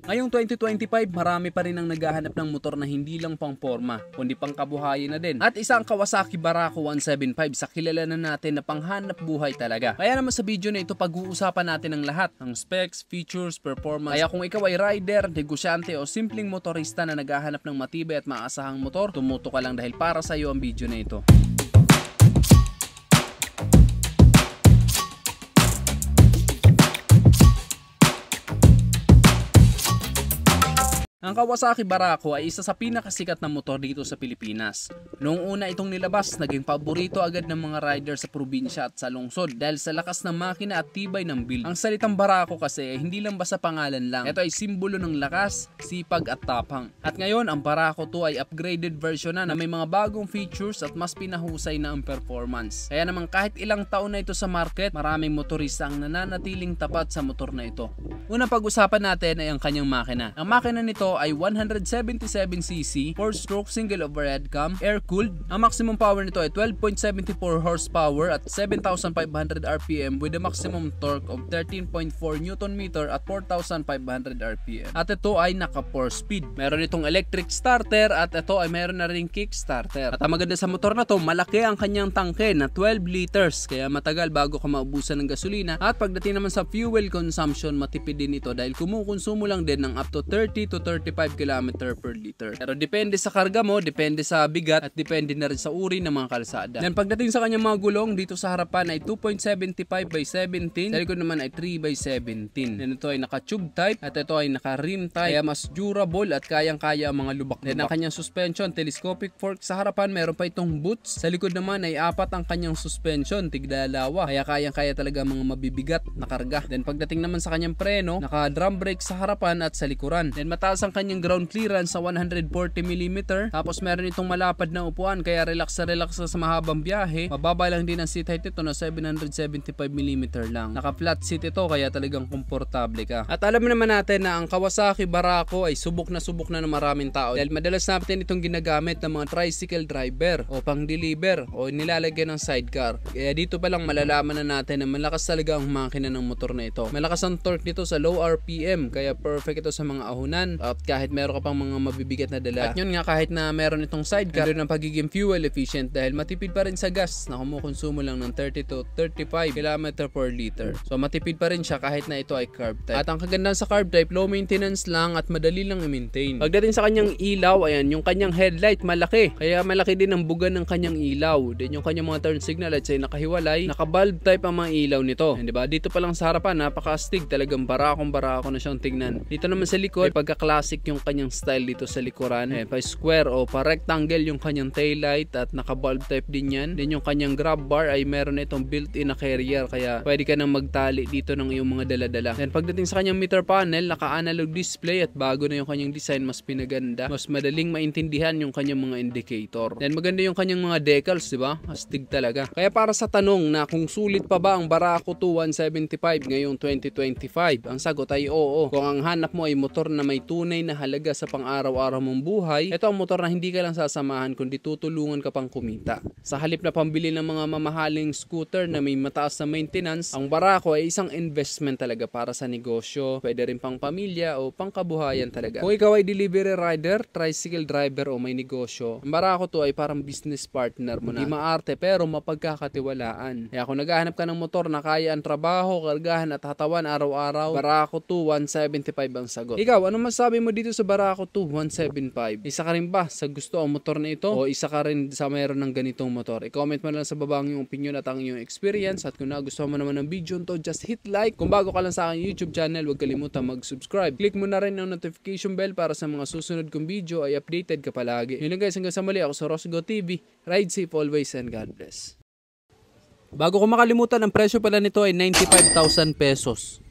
Ngayong 2025, marami pa rin ang naghahanap ng motor na hindi lang pang forma, kundi pang kabuhayan na din. At isang Kawasaki Barako 175 sa kilalanan natin na panghanap buhay talaga. Kaya naman sa video na ito, pag-uusapan natin ang lahat ng specs, features, performance. Kaya kung ikaw ay rider, negosyante o simpleng motorista na naghahanap ng matibay at maasahang motor, tumuto ka lang dahil para sa iyo ang video na ito. Ang Kawasaki Barako ay isa sa pinakasikat na motor dito sa Pilipinas. Noong una itong nilabas, naging paborito agad ng mga rider sa probinsya at sa lungsod dahil sa lakas ng makina at tibay ng build. Ang salitang Barako kasi ay hindi lang basta pangalan lang. Ito ay simbolo ng lakas, sipag at tapang. At ngayon, ang Barako 2 ay upgraded version na may mga bagong features at mas pinahusay na ang performance. Kaya naman kahit ilang taon na ito sa market, maraming motorista ang nananatiling tapat sa motor na ito. Unang pag-usapan natin ay ang kanyang makina. Ang makina nito ay 177cc, 4-stroke single overhead cam, air-cooled. Ang maximum power nito ay 12.74 horsepower at 7,500 RPM with a maximum torque of 13.4 Nm at 4,500 RPM. At ito ay naka 4-speed. Meron itong electric starter at ito ay meron na rin kick starter. At ang maganda sa motor na to, malaki ang kanyang tangke na 12 liters kaya matagal bago ka maubusan ng gasolina. At pagdating naman sa fuel consumption, matipid din ito dahil kumukonsumo lang din ng up to 30 to 35 km per liter. Pero depende sa karga mo, depende sa bigat at depende na rin sa uri ng mga kalsada. Then pagdating sa kanyang mga gulong, dito sa harapan ay 2.75 by 17, sa likod naman ay 3 by 17. Then ito ay naka-tube type at ito ay naka-rim type kaya mas durable at kayang-kaya ang mga lubak. Then ang kanyang suspension, telescopic fork sa harapan, meron pa itong boots. Sa likod naman ay 4 ang kanyang suspension, tigdalawa. Kaya kayang-kaya talaga mga mabibigat na karga. Then pagdating naman sa kanyang preno, naka-drum brake sa harapan at sa likuran. Then mataas ang kanyang ground clearance sa 140mm. Tapos meron itong malapad na upuan kaya relax sa mahabang biyahe. Mababa lang din ang seat height ito na 775mm lang. Naka flat seat ito kaya talagang komportable ka. At alam naman natin na ang Kawasaki Barako ay subok na ng maraming tao dahil madalas natin itong ginagamit ng mga tricycle driver o pang-deliver o nilalagyan ng sidecar. Kaya dito pa lang malalaman na natin na malakas talaga ang makina ng motor na ito. Malakas ang torque nito sa low RPM kaya perfect ito sa mga ahunan at kahit meron ka pang mga mabibigat na dala. At yun nga, kahit na meron itong sidecar, doon ang pagiging fuel efficient dahil matipid pa rin sa gas na kumukonsumo lang ng 30 to 35 km per liter. So matipid pa rin siya kahit na ito ay carb type. At ang kagandahan sa carb type, low maintenance lang at madali lang i-maintain. Pagdating sa kanyang ilaw, ayan, yung kanyang headlight malaki. Kaya malaki din ang buga ng kanyang ilaw. Then yung kanyang mga turn signal lights ay nakahiwalay. Naka-bulb type ang mga ilaw nito. And, diba? Dito pa lang sa harapan, napaka-astig. Talagang barako na siyang tignan. Dito naman sa likod, pagka-classic yung kanyang style dito sa likuran. Pa square o pa rectangle yung kanyang taillight at naka-bulb type din yan. Then yung kanyang grab bar ay meron na itong built-in na carrier kaya pwede ka nang magtali dito ng iyong mga dala-dala. Then pagdating sa kanyang meter panel, naka-analog display at bago na yung kanyang design, mas pinaganda. Mas madaling maintindihan yung kanyang mga indicator. Then maganda yung kanyang mga decals, di ba? Astig talaga. Kaya para sa tanong na kung sulit pa ba ang Barako 2 175 ngayong 2025, ang sagot ay oo. Kung ang hanap mo ay motor na may tunay na halaga sa pang-araw-araw mong buhay, ito ang motor na hindi ka lang sasamahan kundi tutulungan ka pang kumita. Sa halip na pambili ng mga mamahaling scooter na may mataas na maintenance, ang Barako ay isang investment talaga para sa negosyo, pwede rin pang pamilya o pang kabuhayan talaga. Kung ikaw ay delivery rider, tricycle driver o may negosyo, ang Barako 2 ay parang business partner mo na. Hindi maarte pero mapagkakatiwalaan. Kaya kung naghahanap ka ng motor na kaya ang trabaho, kargahan at hatawan araw-araw, Barako 2 175 ang sagot. Ikaw, ano masabi mo dito sa Barako 2 175? Isa ka rin ba sa gusto ang motor na ito? O isa ka rin sa mayroon ng ganitong motor? I-comment mo na lang sa baba ang iyong opinion at ang iyong experience. At kung nagustuhan mo naman ng video nito, just hit like. Kung bago ka lang sa aking YouTube channel, huwag kalimutan mag-subscribe. Click mo na rin ang notification bell para sa mga susunod kong video ay updated ka palagi. Yun lang guys, hanggang sa muli, ako sa Rosgo TV. Ride safe always and God bless. Bago ko makalimutan, ang presyo pala nito ay 95,000 pesos.